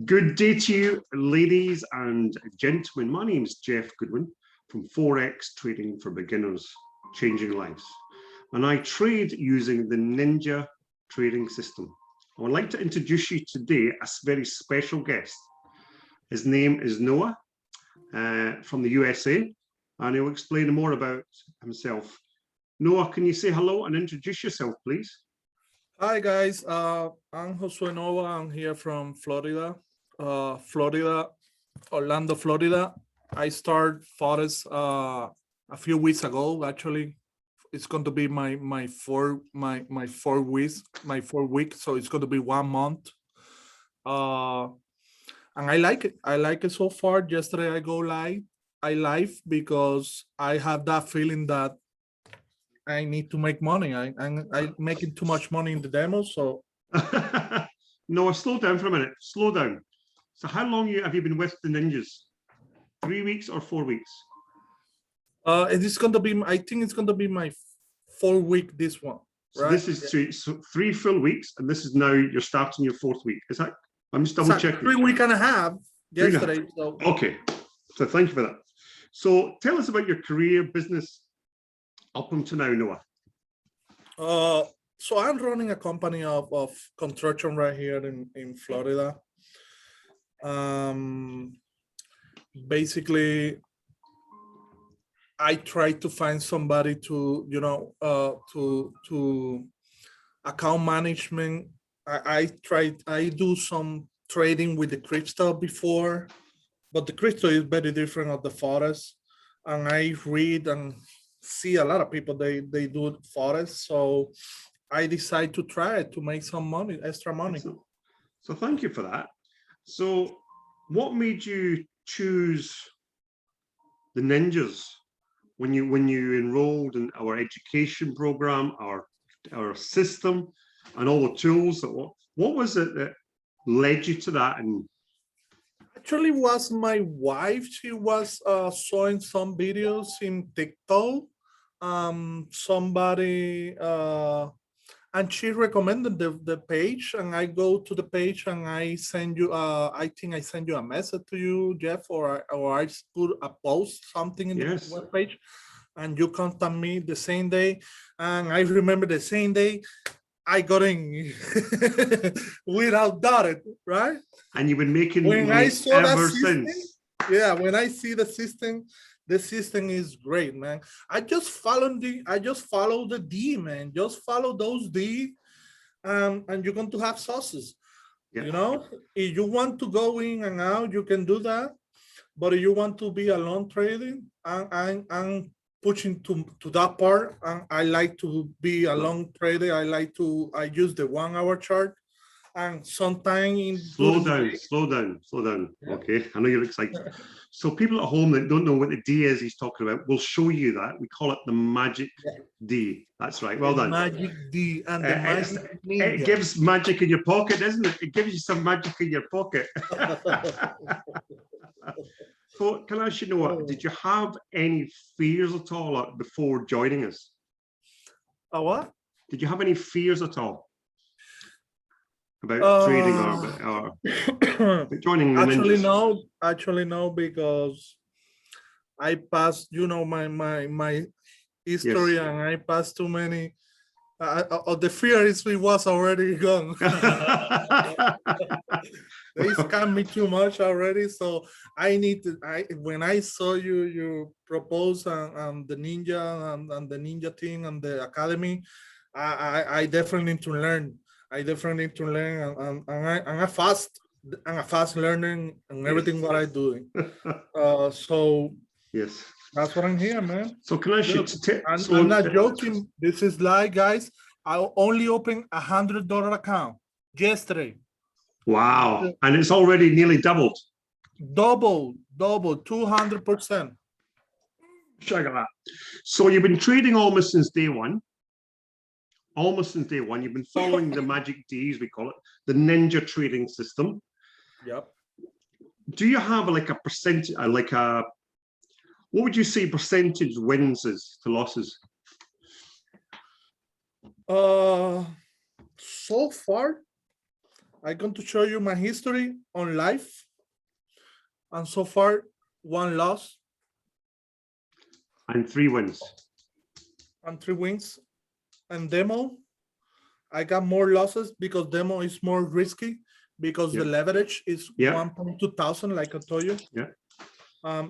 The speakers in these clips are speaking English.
Good day to you, ladies and gentlemen. My name is Jeff Goodwin from Forex Trading for Beginners, Changing Lives. And I trade using the Ninja trading system. I would like to introduce you today a very special guest. His name is Noah from the USA, and he'll explain more about himself. Noah, can you say hello and introduce yourself, please? Hi guys, I'm Josue Nova. I'm here from Florida, Orlando, Florida. I started Forex a few weeks ago. Actually, it's going to be my 4 weeks, so it's going to be 1 month. And I like it. I like it so far. Yesterday I go live. I live because I have that feeling that I need to make money. I'm making too much money in the demo, so. No, slow down for a minute. Slow down. So how long have you been with the Ninjas? 3 weeks or 4 weeks? It is going to be, I think it's going to be my 4 week, this one. So right? this is three full weeks, and this is now you're starting your 4th week. Is that? I'm just double checking. 3 weeks and a half yesterday. So. Okay, so thank you for that. So tell us about your career, business, up until now, Noah. So I'm running a company of construction right here in Florida. Basically, I try to find somebody to, to account management. I do some trading with the crypto before, but the crypto is very different of the Forex. And I read and see a lot of people, they do Forex. So I decided to try it to make some money, extra money. So thank you for that. So what made you choose the Ninjas when you enrolled in our education program, our system, and all the tools? What was it that led you to that? And actually, was my wife. She was showing some videos in TikTok. Somebody and she recommended the page, and I go to the page and I send you. I think I send you a message to you, Jeff, or I put a post something in the web page, and you contact me the same day. And I remember the same day I got in without doubt, right? And you've been making when I saw ever that system, since. Yeah, when I see the system is great, man. I just follow the D, man. Just follow those D, and you're going to have sauces. Yeah. If you want to go in and out, you can do that. But if you want to be alone trading, I'm pushing to that part. And I like to be a long trader. I use the 1 hour chart. And sometimes slow down. Yeah. Okay, I know you're excited. So people at home that don't know what the D is he's talking about, we'll show you that. We call it the magic D. That's right. Well done. Magic D and the magic ninja. It gives magic in your pocket, doesn't it? It gives you some magic in your pocket. So can I ask you, Noah, did you have any fears at all before joining us? What? Did you have any fears at all about trading or joining the Ninjas? Actually no, because I passed, my history, and I passed too many. The fear was already gone. They scammed me too much already, so when I saw you propose and the Ninja and the Ninja team and the academy, I definitely need to learn. And I'm a fast learner and everything what I do. So yes, that's what I'm here, man. So can I shoot? I'm not joking. This is live, guys. I only opened $100 account yesterday. Wow, and it's already nearly doubled. Double, 200%. Check that. So you've been trading almost since day one. You've been following the magic D's, we call it, the Ninja trading system. Yep. Do you have like a percentage, what would you say percentage wins is to losses? So far, I'm going to show you my history on live. And so far, 1 loss And 3 wins. and 3 wins. And demo, I got more losses because demo is more risky because the Yeah. leverage is Yeah. 1.2 thousand, like I told you. Yeah.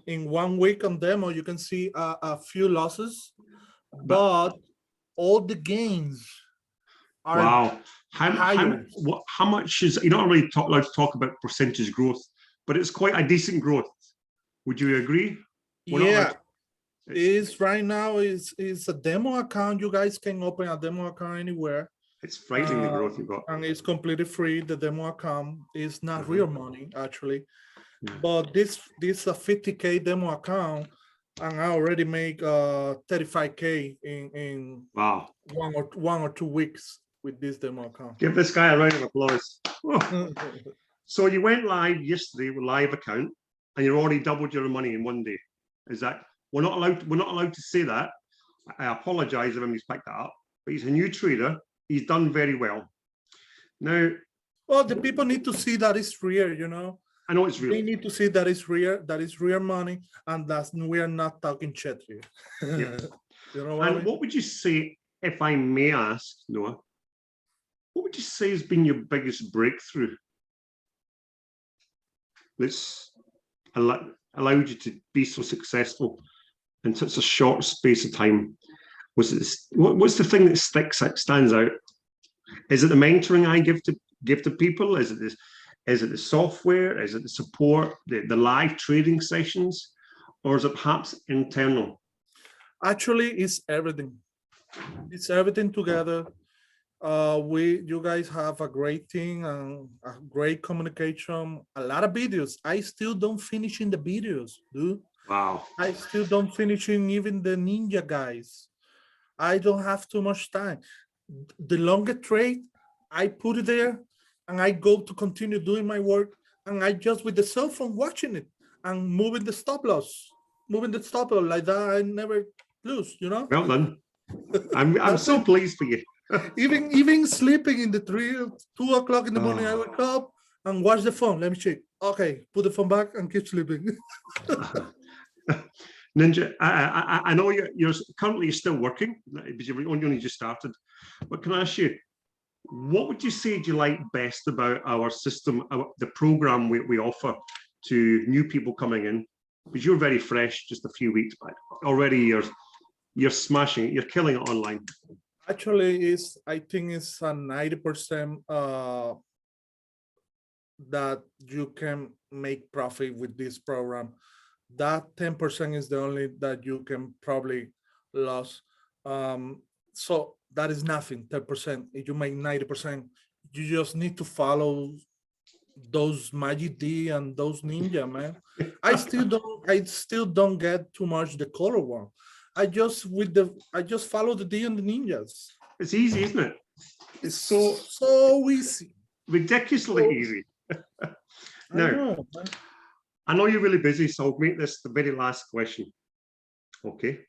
In 1 week on demo, you can see a few losses, but all the gains are Wow. higher. How much is, you're not really allowed to talk about percentage growth, but it's quite a decent growth. Would you agree? We're not allowed Yeah, to- is right now is a demo account. You guys can open a demo account anywhere. It's frightening the growth you've got. And it's completely free. The demo account is not real money actually, Yeah. but this a 50K demo account, and I already make 35K in Wow. 1 or 2 weeks with this demo account. Give this guy a round of applause. Oh. So you went live yesterday with live account, and you already doubled your money in 1 day. Is that, we're not allowed to say that. I apologize if anybody's picked that up, but he's a new trader. He's done very well. Now, well, the people need to see that it's real, you know. I know it's real. They need to see that it's real, that is real money, and that we are not talking shit here. Yeah. You know what I mean? What would you say, if I may ask, Noah, what would you say has been your biggest breakthrough that's allowed you to be so successful in such a short space of time? What's the thing that stands out? Is it the mentoring I give to people? Is it this? Is it the software? Is it the support? The live trading sessions, or is it perhaps internal? Actually, it's everything. It's everything together. You guys have a great team and a great communication. A lot of videos. I still don't finish in the videos, dude. Wow. I still don't finish in even the ninja guys. I don't have too much time. The longer trade, I put it there and I go to continue doing my work, and I just with the cell phone watching it and moving the stop loss like that. I never lose, you know. Well done. I'm so pleased for you. even sleeping in the 2 o'clock in the morning, I wake up and watch the phone. Let me check. Okay, put the phone back and keep sleeping. Ninja, I know you're currently still working, because you've only just started. But can I ask you, what would you say do you like best about our system, the program we offer to new people coming in? Because you're very fresh, just a few weeks back. Already you're smashing it, you're killing it online. Actually, I think it's a 90% that you can make profit with this program. That 10% is the only that you can probably lose. So that is nothing. 10%. If you make 90%, you just need to follow those Magic D and those Ninja, man. I still don't get too much the color one. I just follow the D and the Ninjas. It's easy, isn't it? It's so easy. Ridiculously easy. Now, I know you're really busy, so I'll make this the very last question. Okay.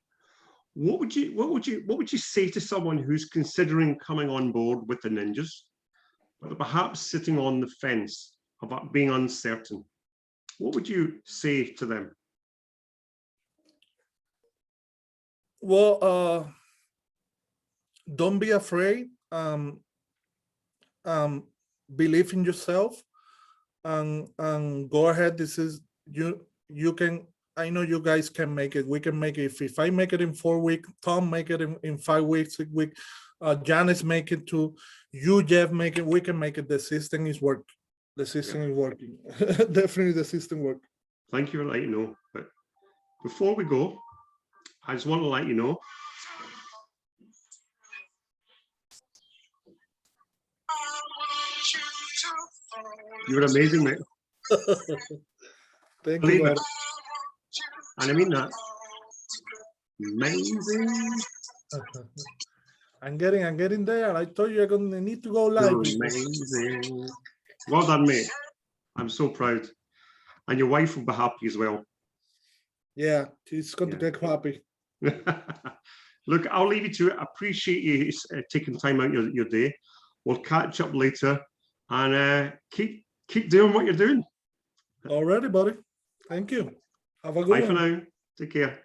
What would you say to someone who's considering coming on board with the Ninjas, but perhaps sitting on the fence about being uncertain? What would you say to them? Well, don't be afraid. Believe in yourself, and go ahead. This is you can. I know you guys can make it. We can make it. If I make it in 4 weeks, Tom make it in 5 weeks, 6 weeks. Janice make it too. You, Jeff, make it. We can make it. The system is working. The system is working. Definitely, the system works. Thank you for letting you know. But before we go, I just want to let you know. You're amazing, mate. Thank Believe you. it. And I mean that. Amazing. I'm getting there. I told you I'm gonna need to go live. You're amazing. Well done, mate. I'm so proud. And your wife will be happy as well. Yeah, she's going to get happy. Look, I'll leave you to it. I appreciate you taking time out your day. We'll catch up later. and keep doing what you're doing. Alrighty, buddy. Thank you. Have a good Bye for one. now. Take care.